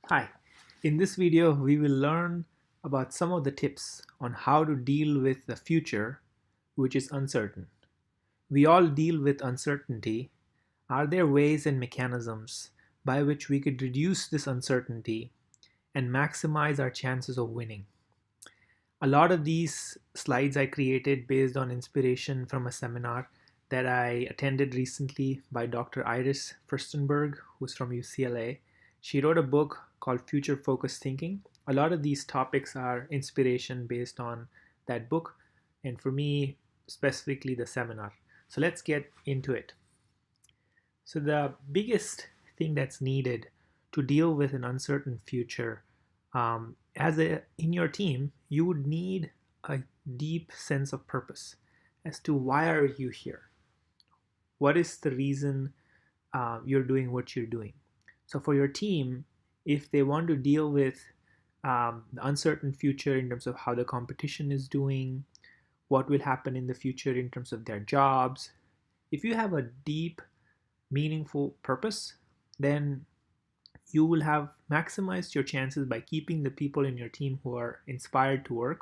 Hi, in this video we will learn about some of the tips on how to deal with the future which is uncertain. We all deal with uncertainty. Are there ways and mechanisms by which we could reduce this uncertainty and maximize our chances of winning? A lot of these slides I created based on inspiration from a seminar that I attended recently by Dr. Iris Firstenberg, who's from UCLA. She wrote a book called Future Focused Thinking. A lot of these topics are inspiration based on that book, and for me, specifically the seminar. So let's get into it. So the biggest thing that's needed to deal with an uncertain future, in your team, you would need a deep sense of purpose as to why are you here? What is the reason you're doing what you're doing? So for your team, if they want to deal with the uncertain future in terms of how the competition is doing, what will happen in the future in terms of their jobs, if you have a deep, meaningful purpose, then you will have maximized your chances by keeping the people in your team who are inspired to work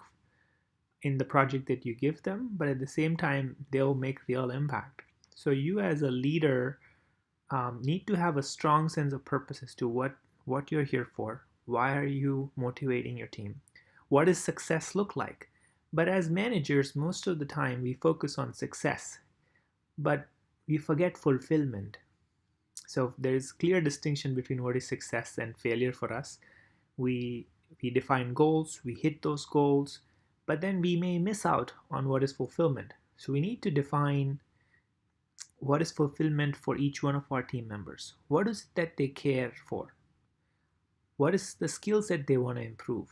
in the project that you give them, but at the same time, they'll make real impact. So you as a leader need to have a strong sense of purpose as to what you're here for. Why are you motivating your team? What does success look like? But as managers, most of the time we focus on success, but we forget fulfillment. So there is clear distinction between what is success and failure for us. We define goals, we hit those goals, but then we may miss out on what is fulfillment. So we need to define what is fulfillment for each one of our team members. What is it that they care for? What is the skills that they want to improve?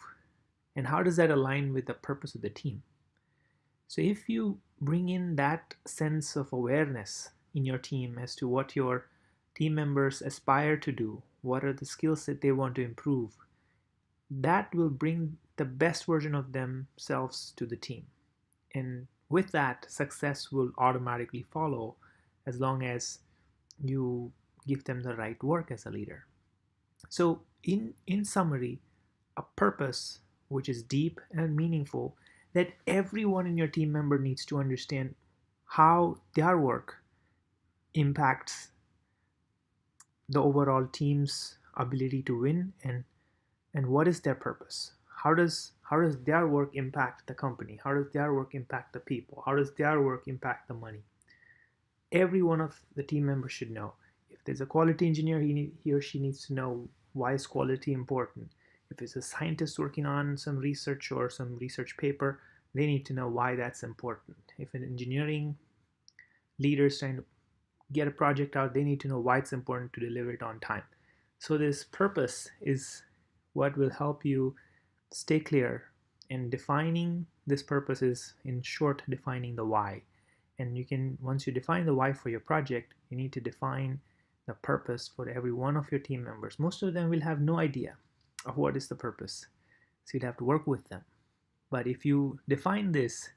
And how does that align with the purpose of the team? So if you bring in that sense of awareness in your team as to what your team members aspire to do, what are the skills that they want to improve, that will bring the best version of themselves to the team. And with that, success will automatically follow as long as you give them the right work as a leader. So in summary, a purpose which is deep and meaningful, that everyone in your team member needs to understand how their work impacts the overall team's ability to win, and what is their purpose. How does their work impact the company? How does their work impact the people? How does their work impact the money? Every one of the team members should know. If there's a quality engineer, he or she needs to know why is quality important. If it's a scientist working on some research or some research paper, they need to know why that's important. If an engineering leader is trying to get a project out, they need to know why it's important to deliver it on time. So this purpose is what will help you stay clear. And defining this purpose is, in short, defining the why. And you can, once you define the why for your project, you need to define the purpose for every one of your team members. Most of them will have no idea of what is the purpose, so you'd have to work with them. But if you define this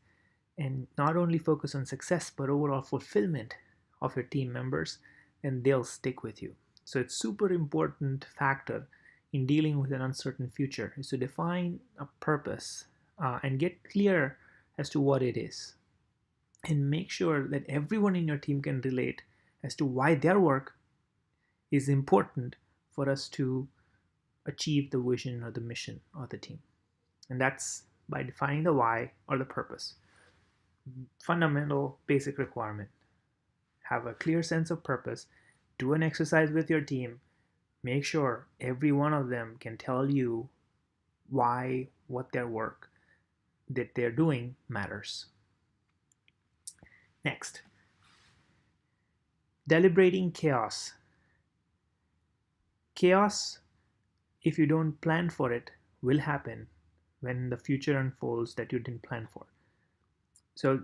and not only focus on success but overall fulfillment of your team members, then they'll stick with you. So it's super important factor in dealing with an uncertain future is to define a purpose and get clear as to what it is, and make sure that everyone in your team can relate as to why their work is important for us to achieve the vision or the mission of the team. And that's by defining the why or the purpose. Fundamental basic requirement. Have a clear sense of purpose. Do an exercise with your team. Make sure every one of them can tell you why what their work that they're doing matters. Next, deliberating chaos. Chaos, if you don't plan for it, will happen when the future unfolds that you didn't plan for. So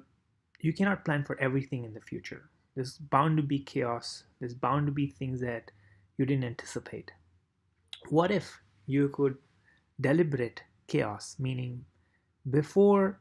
you cannot plan for everything in the future. There's bound to be chaos. There's bound to be things that you didn't anticipate. What if you could deliberate chaos, meaning before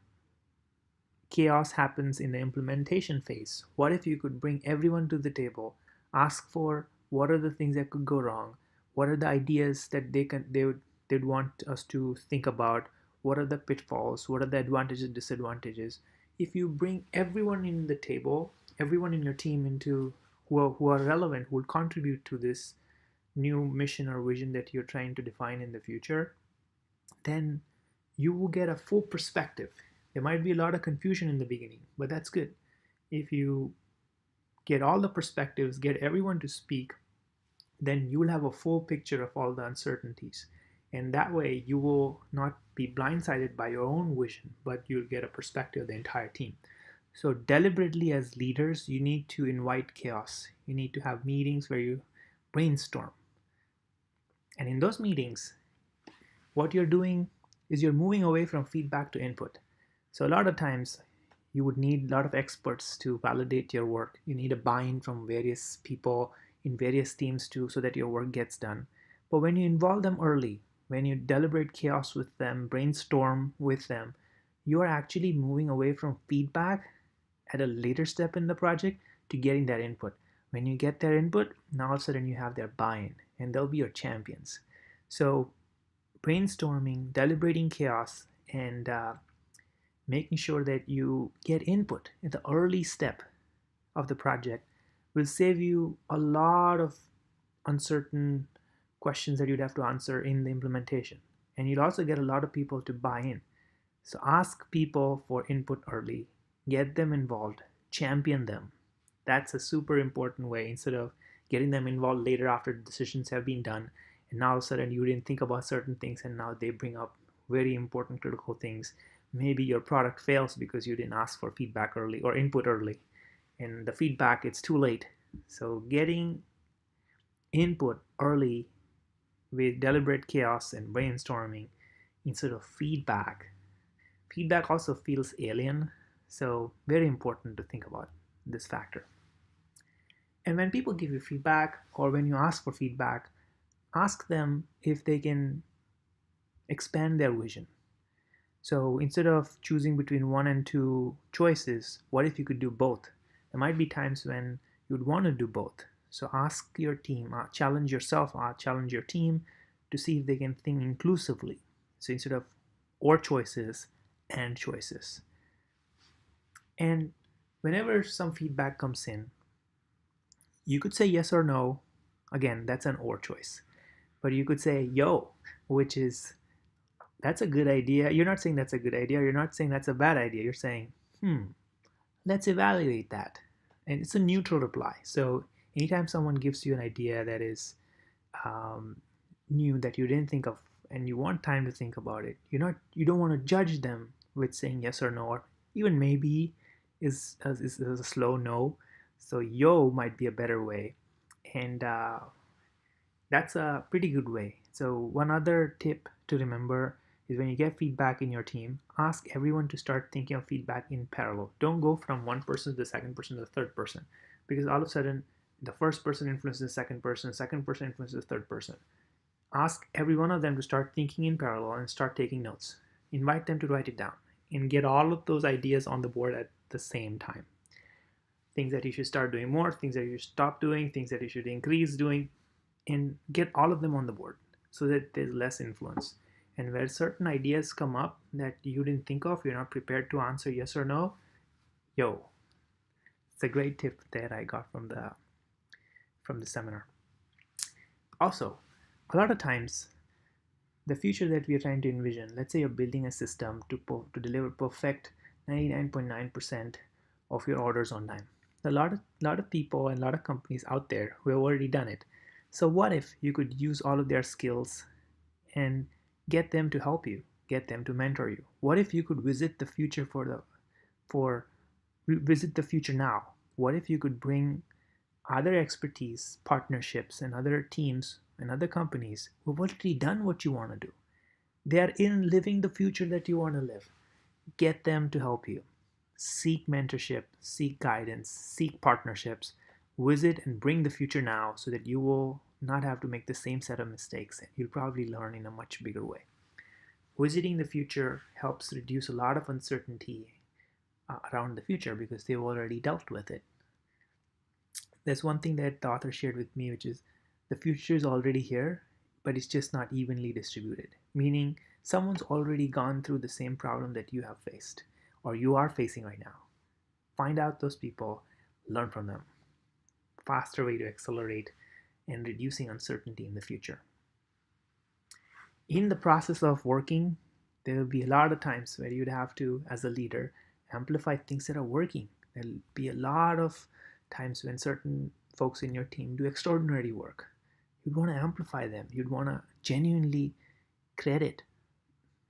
chaos happens in the implementation phase, what if you could bring everyone to the table, ask for what are the things that could go wrong, What are the ideas that they'd want us to think about? What are the pitfalls? What are the advantages and disadvantages? If you bring everyone in the table, everyone in your team into who are relevant, who will contribute to this new mission or vision that you're trying to define in the future, then you will get a full perspective. There might be a lot of confusion in the beginning, but that's good. If you get all the perspectives, get everyone to speak, then you will have a full picture of all the uncertainties. And that way, you will not be blindsided by your own vision, but you'll get a perspective of the entire team. So, deliberately, as leaders, you need to invite chaos. You need to have meetings where you brainstorm. And in those meetings, what you're doing is you're moving away from feedback to input. So, a lot of times, you would need a lot of experts to validate your work. You need a buy-in from various people in various teams too, so that your work gets done. But when you involve them early, when you deliberate chaos with them, brainstorm with them, you are actually moving away from feedback at a later step in the project to getting their input. When you get their input, now all of a sudden you have their buy-in, and they'll be your champions. So brainstorming, deliberating chaos, and making sure that you get input in the early step of the project will save you a lot of uncertain questions that you'd have to answer in the implementation. And you'll also get a lot of people to buy in. So ask people for input early, get them involved, champion them. That's a super important way, instead of getting them involved later after the decisions have been done. And now all of a sudden you didn't think about certain things, and now they bring up very important critical things. Maybe your product fails because you didn't ask for feedback early or input early. And the feedback, it's too late. So getting input early with deliberate chaos and brainstorming instead of feedback. Feedback also feels alien, so very important to think about this factor. And when people give you feedback, or when you ask for feedback, ask them if they can expand their vision. So instead of choosing between one and two choices, what if you could do both? There might be times when you'd want to do both. So ask your team, challenge yourself, challenge your team to see if they can think inclusively. So instead of or choices, and choices. And whenever some feedback comes in, you could say yes or no. Again, that's an or choice. But you could say yo, which is that's a good idea. You're not saying that's a good idea. You're not saying that's a bad idea. You're saying, let's evaluate that. And it's a neutral reply. So anytime someone gives you an idea that is new, that you didn't think of, and you want time to think about it, you don't want to judge them with saying yes or no, or even maybe is a slow no. So yo might be a better way, and that's a pretty good way. So one other tip to remember is, when you get feedback in your team, ask everyone to start thinking of feedback in parallel. Don't go from one person to the second person to the third person, because all of a sudden the first person influences the second person influences the third person. Ask every one of them to start thinking in parallel and start taking notes. Invite them to write it down and get all of those ideas on the board at the same time. Things that you should start doing more, things that you should stop doing, things that you should increase doing, and get all of them on the board so that there's less influence. And where certain ideas come up that you didn't think of, you're not prepared to answer yes or no, yo, it's a great tip that I got from the seminar. Also, a lot of times, the future that we are trying to envision, let's say you're building a system to deliver perfect 99.9% of your orders on time. A lot of people and a lot of companies out there who have already done it. So what if you could use all of their skills and get them to help you, get them to mentor you? What if you could visit the future visit the future now? What if you could bring other expertise, partnerships, and other teams and other companies who've already done what you want to do? They are in living the future that you want to live. Get them to help you. Seek mentorship, seek guidance, seek partnerships. Visit and bring the future now, so that you will not have to make the same set of mistakes, and you'll probably learn in a much bigger way. Visiting the future helps reduce a lot of uncertainty around the future, because they've already dealt with it. There's one thing that the author shared with me, which is The future is already here, but it's just not evenly distributed, meaning someone's already gone through the same problem that you have faced or you are facing right now. Find out those people, learn from them. Faster way to accelerate and reducing uncertainty in the future. In the process of working, there will be a lot of times where you'd have to, as a leader, amplify things that are working. There'll be a lot of times when certain folks in your team do extraordinary work. You'd want to amplify them. You'd want to genuinely credit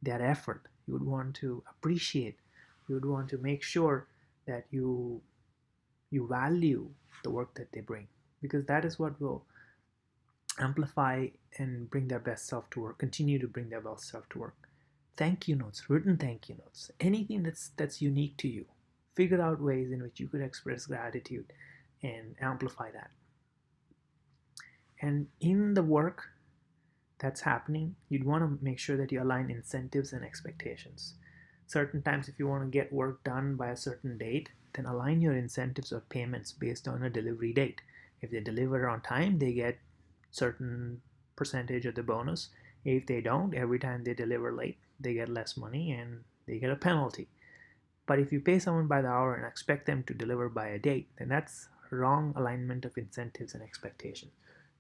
their effort. You would want to appreciate. You would want to make sure that you value the work that they bring, because that is what will amplify and bring their best self to work, continue to bring their best self to work. Thank you notes, written thank you notes, anything that's unique to you. Figure out ways in which you could express gratitude and amplify that. And in the work that's happening, you'd want to make sure that you align incentives and expectations. Certain times, if you want to get work done by a certain date, then align your incentives or payments based on a delivery date. If they deliver on time, they get certain percentage of the bonus. If they don't, every time they deliver late, they get less money and they get a penalty. But if you pay someone by the hour and expect them to deliver by a date, then that's wrong alignment of incentives and expectations.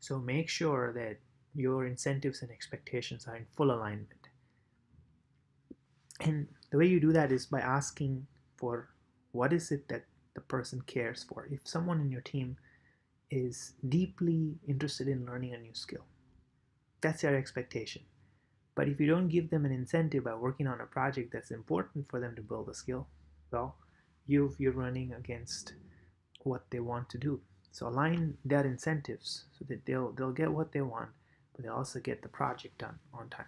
So make sure that your incentives and expectations are in full alignment. And the way you do that is by asking for what is it that the person cares for. If someone in your team is deeply interested in learning a new skill, that's your expectation. But if you don't give them an incentive by working on a project that's important for them to build a skill, well, you're running against what they want to do. So align their incentives so that they'll get what they want, but they also get the project done on time.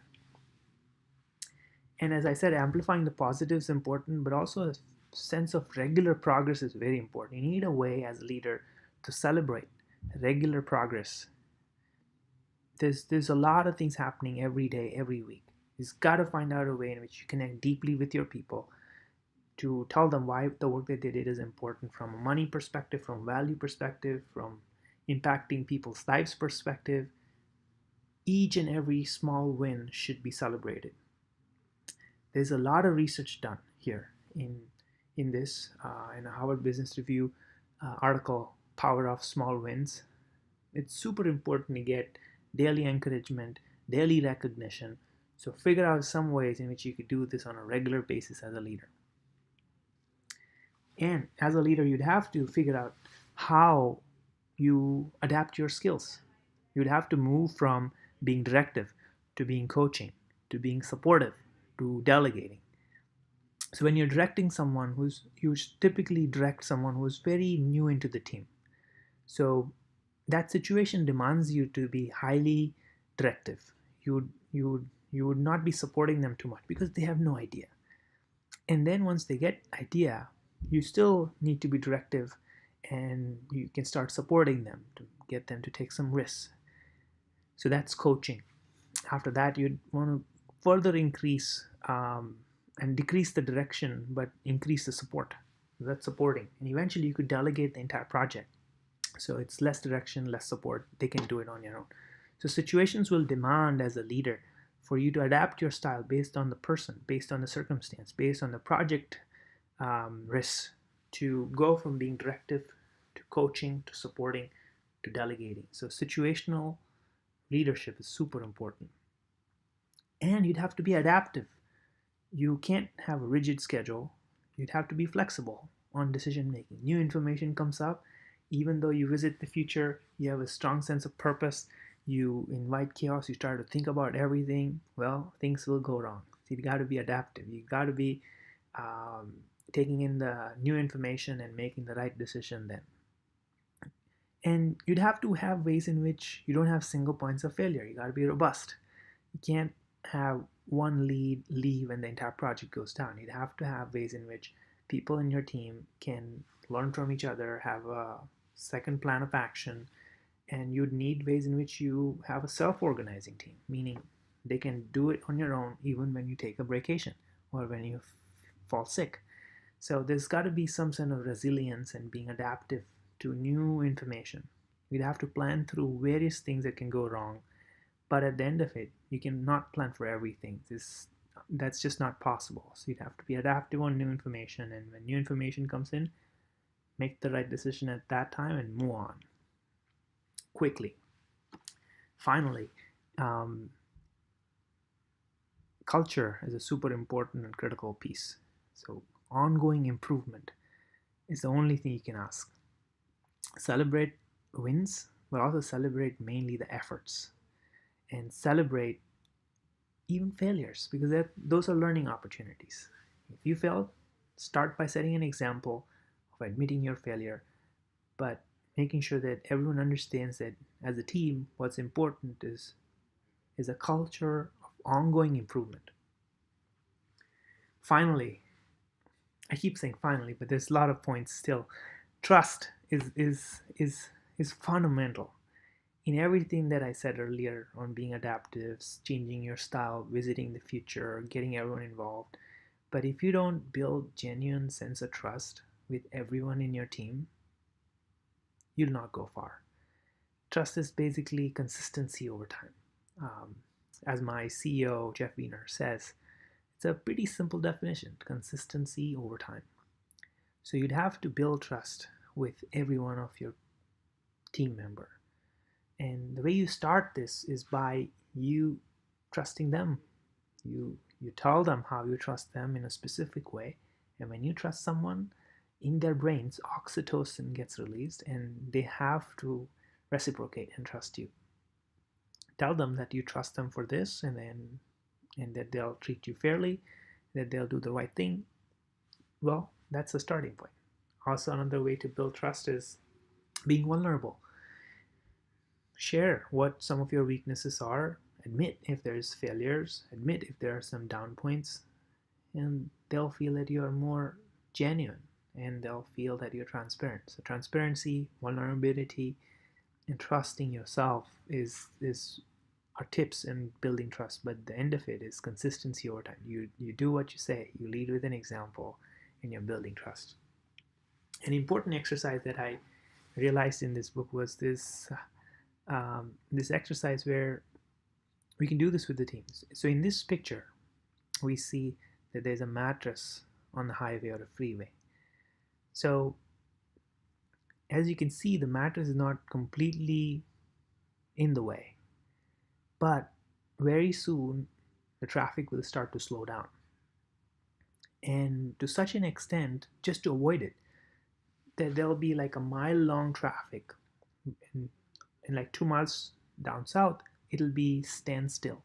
And as I said, amplifying the positives is important, but also a sense of regular progress is very important. You need a way as a leader to celebrate regular progress. There's a lot of things happening every day, every week. You've got to find out a way in which you connect deeply with your people to tell them why the work that they did is important from a money perspective, from value perspective, from impacting people's lives perspective. Each and every small win should be celebrated. There's a lot of research done here in this in a Harvard Business Review article, Power of Small Wins. It's super important to get daily encouragement, daily recognition. So figure out some ways in which you could do this on a regular basis as a leader. And as a leader, you'd have to figure out how you adapt your skills. You'd have to move from being directive to being coaching, to being supportive, to delegating. So when you're directing someone you typically direct someone who's very new into the team. So that situation demands you to be highly directive. You would not be supporting them too much because they have no idea. And then once they get idea, you still need to be directive, and you can start supporting them to get them to take some risks. So that's coaching. After that, you'd want to further increase and decrease the direction, but increase the support. That's supporting. And eventually you could delegate the entire project. So it's less direction, less support. They can do it on their own. So situations will demand as a leader for you to adapt your style based on the person, based on the circumstance, based on the project risks, to go from being directive to coaching to supporting to delegating. So situational leadership is super important. And you'd have to be adaptive. You can't have a rigid schedule. You'd have to be flexible on decision making. New information comes up. Even though you visit the future, you have a strong sense of purpose, you invite chaos, you start to think about everything, well, things will go wrong. So you got to be adaptive. You got to be taking in the new information and making the right decision then. And you'd have to have ways in which you don't have single points of failure. You got to be robust. You can't have one lead leave and the entire project goes down. You'd have to have ways in which people in your team can learn from each other, have a second plan of action, and you'd need ways in which you have a self-organizing team, meaning they can do it on your own even when you take a vacation or when you fall sick. So there's got to be some sort of resilience and being adaptive to new information. You'd have to plan through various things that can go wrong, but at the end of it, you cannot plan for everything. That's just not possible. So you'd have to be adaptive on new information, and when new information comes in, make the right decision at that time and move on quickly. Finally, um, culture is a super important and critical piece. So ongoing improvement is the only thing you can ask. Celebrate wins, but also celebrate mainly the efforts, and celebrate even failures, because those are learning opportunities. If you fail, start by setting an example of admitting your failure, but making sure that everyone understands that as a team, what's important is a culture of ongoing improvement. Finally, I keep saying finally, but there's a lot of points still. Trust is fundamental in everything that I said earlier on being adaptive, changing your style, visiting the future, getting everyone involved. But if you don't build genuine sense of trust with everyone in your team, you'll not go far. Trust is basically consistency over time. Um, as my CEO, Jeff Wiener, says, it's a pretty simple definition: consistency over time. So you'd have to build trust with every one of your team member. And the way you start this is by you trusting them. You tell them how you trust them in a specific way. And when you trust someone, in their brains, oxytocin gets released and they have to reciprocate and trust you. Tell them that you trust them for this, and that they'll treat you fairly, that they'll do the right thing. Well, that's a starting point. Also, another way to build trust is being vulnerable. Share what some of your weaknesses are, admit if there's failures, admit if there are some down points, and they'll feel that you are more genuine, and they'll feel that you're transparent. So transparency, vulnerability, and trusting yourself is are tips in building trust. But the end of it is consistency over time. You do what you say, you lead with an example, and you're building trust. An important exercise that I realized in this book was this exercise where we can do this with the teams. So in this picture, we see that there's a mattress on the highway or a freeway. So as you can see, the mattress is not completely in the way, but very soon the traffic will start to slow down. And to such an extent, just to avoid it, that there'll be like a mile-long traffic, and like 2 miles down south, it'll be standstill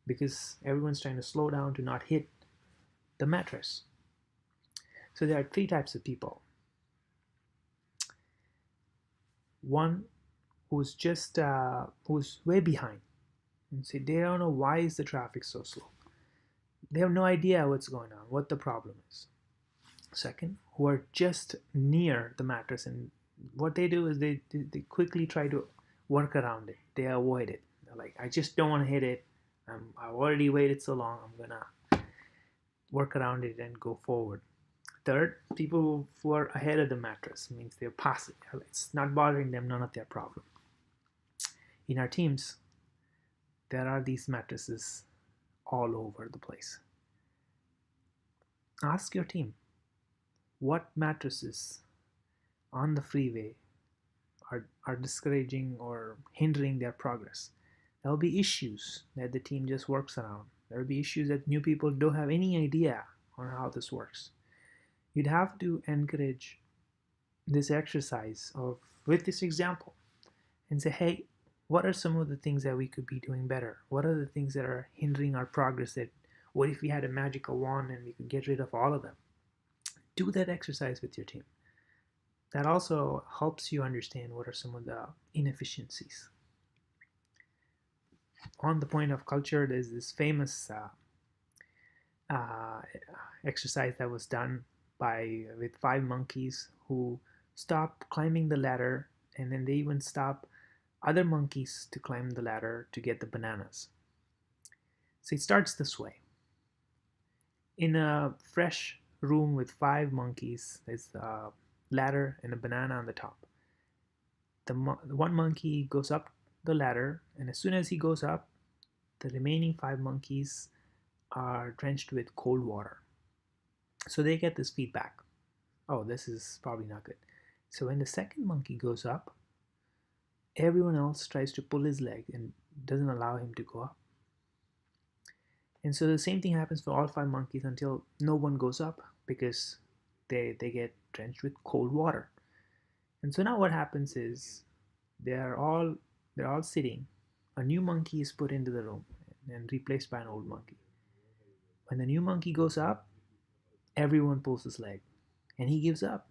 because everyone's trying to slow down to not hit the mattress. So there are three types of people. One who's way behind, and say they don't know why is the traffic so slow. They have no idea what's going on, what the problem is. Second, who are just near the mattress, and what they do is they quickly try to work around it. They avoid it. They're like, I just don't want to hit it. I've already waited so long. I'm gonna work around it and go forward. Third, people who are ahead of the mattress, means they're passing. It's not bothering them, none of their problem. In our teams, there are these mattresses all over the place. Ask your team, what mattresses on the freeway are discouraging or hindering their progress. There'll be issues that the team just works around. There'll be issues that new people don't have any idea on how this works. You'd have to encourage this exercise with this example and say, hey, what are some of the things that we could be doing better? What are the things that are hindering our progress? What if we had a magical wand and we could get rid of all of them? Do that exercise with your team. That also helps you understand what are some of the inefficiencies. On the point of culture, there's this famous exercise that was done with 5 monkeys who stopped climbing the ladder, and then they even stopped other monkeys to climb the ladder to get the bananas. So it starts this way. In a fresh room with 5 monkeys, there's a ladder and a banana on the top. The one monkey goes up the ladder, and as soon as he goes up, the remaining 5 monkeys are drenched with cold water. So they get this feedback. Oh, this is probably not good. So when the second monkey goes up, everyone else tries to pull his leg and doesn't allow him to go up. And so the same thing happens for all 5 monkeys until no one goes up because they get drenched with cold water. And so now what happens is they're all sitting. A new monkey is put into the room and replaced by an old monkey. When the new monkey goes up, everyone pulls his leg and he gives up.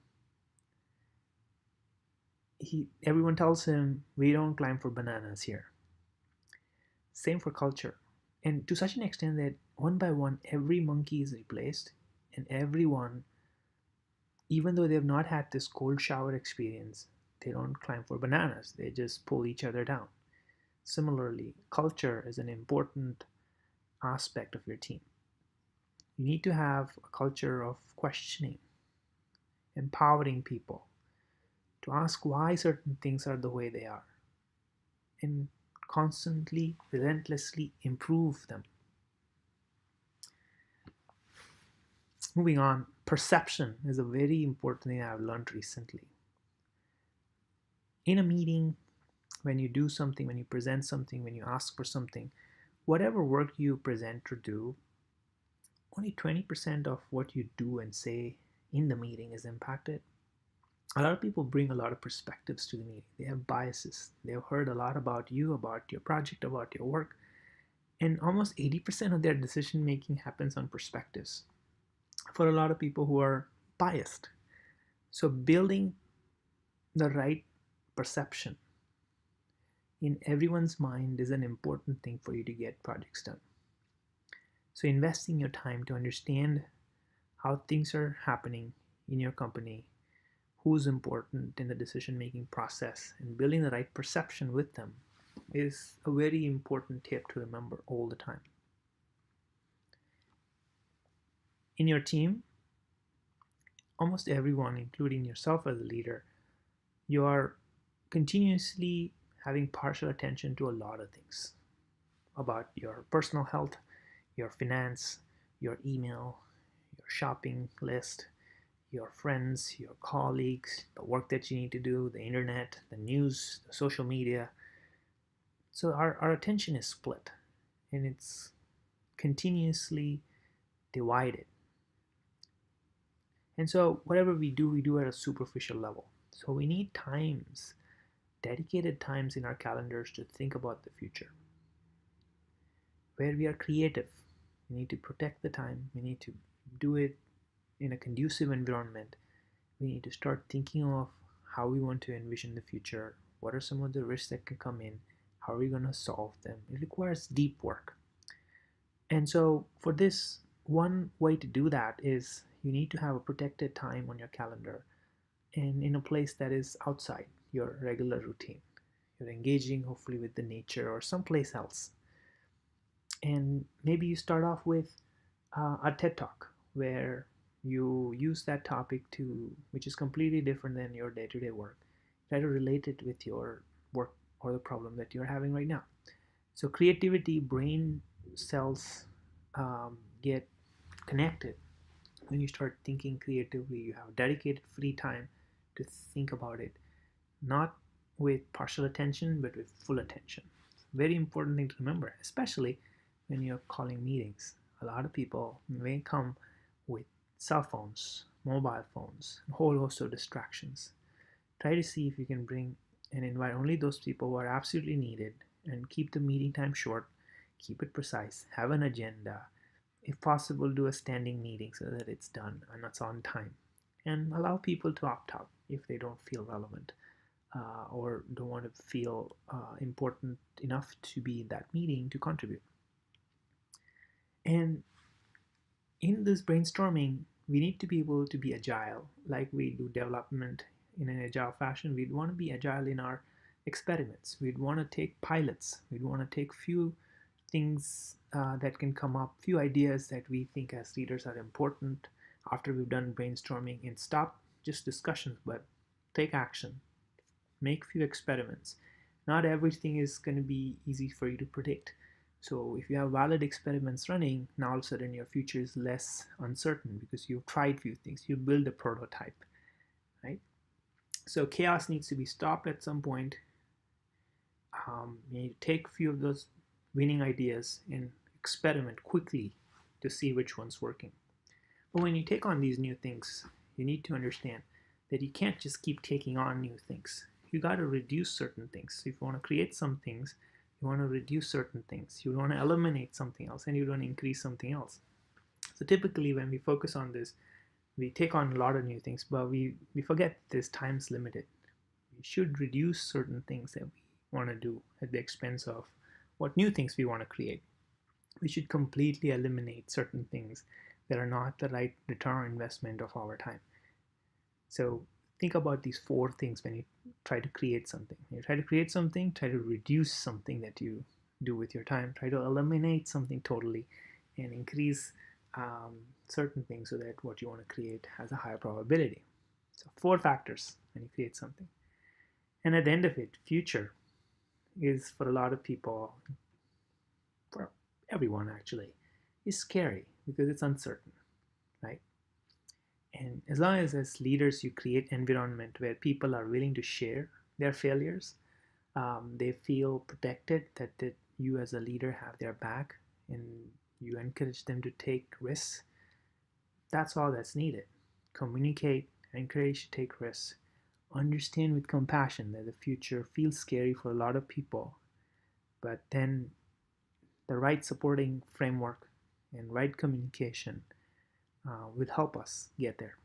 Everyone tells him, we don't climb for bananas here. Same for culture. And to such an extent that one by one, every monkey is replaced, and everyone, even though they've not had this cold shower experience, they don't climb for bananas. They just pull each other down. Similarly, culture is an important aspect of your team. You need to have a culture of questioning, empowering people to ask why certain things are the way they are, and constantly, relentlessly improve them. Moving on, perception is a very important thing I've learned recently. In a meeting, when you do something, when you present something, when you ask for something, whatever work you present or do, only 20% of what you do and say in the meeting is impacted. A lot of people bring a lot of perspectives to the meeting. They have biases. They've heard a lot about you, about your project, about your work, and almost 80% of their decision making happens on perspectives for a lot of people who are biased. So building the right perception in everyone's mind is an important thing for you to get projects done. So investing your time to understand how things are happening in your company, who's important in the decision-making process, and building the right perception with them is a very important tip to remember all the time. In your team, almost everyone, including yourself as a leader, you are continuously having partial attention to a lot of things about your personal health, your finance, your email, your shopping list, your friends, your colleagues, the work that you need to do, the internet, the news, the social media. So our attention is split and it's continuously divided. And so whatever we do at a superficial level. So we need times, dedicated times in our calendars to think about the future. Where we are creative, we need to protect the time. We need to do it in a conducive environment. We need to start thinking of how we want to envision the future. What are some of the risks that can come in? How are we going to solve them? It requires deep work. And so for this, one way to do that is you need to have a protected time on your calendar and in a place that is outside your regular routine. You're engaging hopefully with the nature or someplace else. And maybe you start off with a TED Talk where you use that topic which is completely different than your day-to-day work. Try to relate it with your work or the problem that you're having right now. So creativity, brain cells get connected when you start thinking creatively. You have dedicated free time to think about it, not with partial attention but with full attention. Very important thing to remember, especially when you're calling meetings. A lot of people may come with cell phones, mobile phones, a whole host of distractions. Try to see if you can bring and invite only those people who are absolutely needed and keep the meeting time short, keep it precise, have an agenda. If possible, do a standing meeting so that it's done and it's on time. And allow people to opt out if they don't feel relevant or don't want to feel important enough to be in that meeting to contribute. And in this brainstorming, we need to be able to be agile, like we do development in an agile fashion. We'd want to be agile in our experiments. We'd want to take pilots. We'd want to take few things that can come up, few ideas that we think as leaders are important after we've done brainstorming, and stop just discussions, but take action. Make few experiments. Not everything is going to be easy for you to predict. So if you have valid experiments running, now all of a sudden your future is less uncertain because you've tried few things. You build a prototype, right? So chaos needs to be stopped at some point. You need to take a few of those winning ideas and experiment quickly to see which one's working. But when you take on these new things, you need to understand that you can't just keep taking on new things. You got to reduce certain things. So if you want to create some things, you want to reduce certain things. You want to eliminate something else, and you want to increase something else. So typically when we focus on this, we take on a lot of new things, but we forget this time's limited. We should reduce certain things that we want to do at the expense of what new things we want to create. We should completely eliminate certain things that are not the right return on investment of our time. So think about these 4 things when you try to create something. When you try to create something, try to reduce something that you do with your time. Try to eliminate something totally and increase certain things so that what you want to create has a higher probability. So 4 factors when you create something. And at the end of it, future is for a lot of people, for everyone actually, is scary because it's uncertain, right? And as long as leaders you create environment where people are willing to share their failures, they feel protected that you as a leader have their back and you encourage them to take risks. That's all that's needed. Communicate, encourage to take risks. Understand with compassion that the future feels scary for a lot of people, but then the right supporting framework and right communication will help us get there.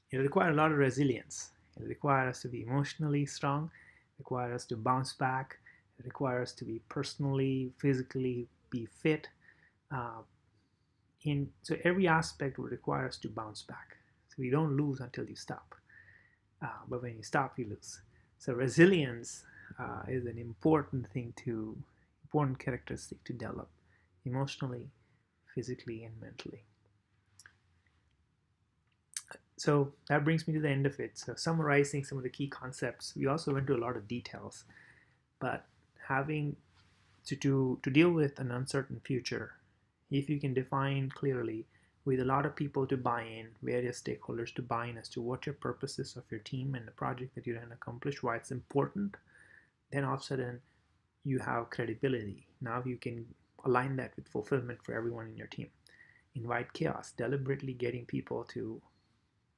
It'll require a lot of resilience. It'll require us to be emotionally strong, require us to bounce back, it requires us to be personally, physically be fit. So every aspect will require us to bounce back. So you don't lose until you stop. But when you stop, you lose. So resilience is an important characteristic to develop emotionally, physically, and mentally. So that brings me to the end of it. So summarizing some of the key concepts, we also went into a lot of details, but having to deal with an uncertain future, if you can define clearly with a lot of people to buy in, various stakeholders to buy in as to what your purpose is of your team and the project that you're going to accomplish, why it's important, then all of a sudden you have credibility. Now you can align that with fulfillment for everyone in your team. Invite chaos, deliberately getting people to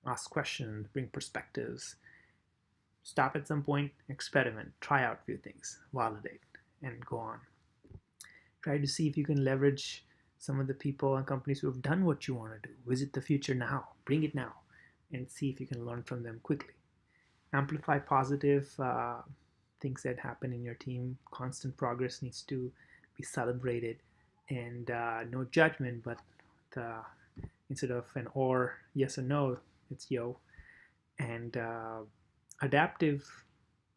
ask questions, bring perspectives, stop at some point, experiment, try out a few things, validate, and go on. Try to see if you can leverage some of the people and companies who have done what you want to do. Visit the future now, bring it now, and see if you can learn from them quickly. Amplify positive things that happen in your team. Constant progress needs to be celebrated, and no judgment, but instead of an or, yes or no, it's yo. And adaptive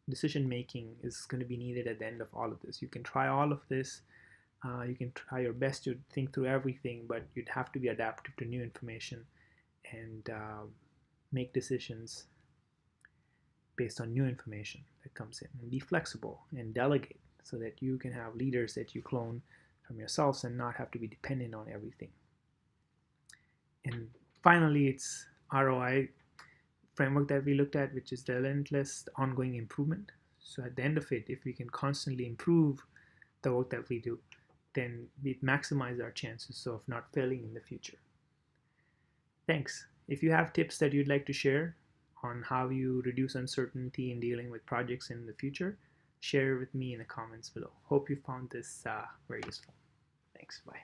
decision making is going to be needed at the end of all of this. You can try all of this. You can try your best to think through everything, but you'd have to be adaptive to new information and make decisions based on new information that comes in. And be flexible and delegate so that you can have leaders that you clone from yourselves and not have to be dependent on everything. And finally, it's ROI framework that we looked at, which is the relentless ongoing improvement. So at the end of it, if we can constantly improve the work that we do, then we maximize our chances of not failing in the future. Thanks. If you have tips that you'd like to share on how you reduce uncertainty in dealing with projects in the future, share with me in the comments below. Hope you found this very useful. Thanks. Bye.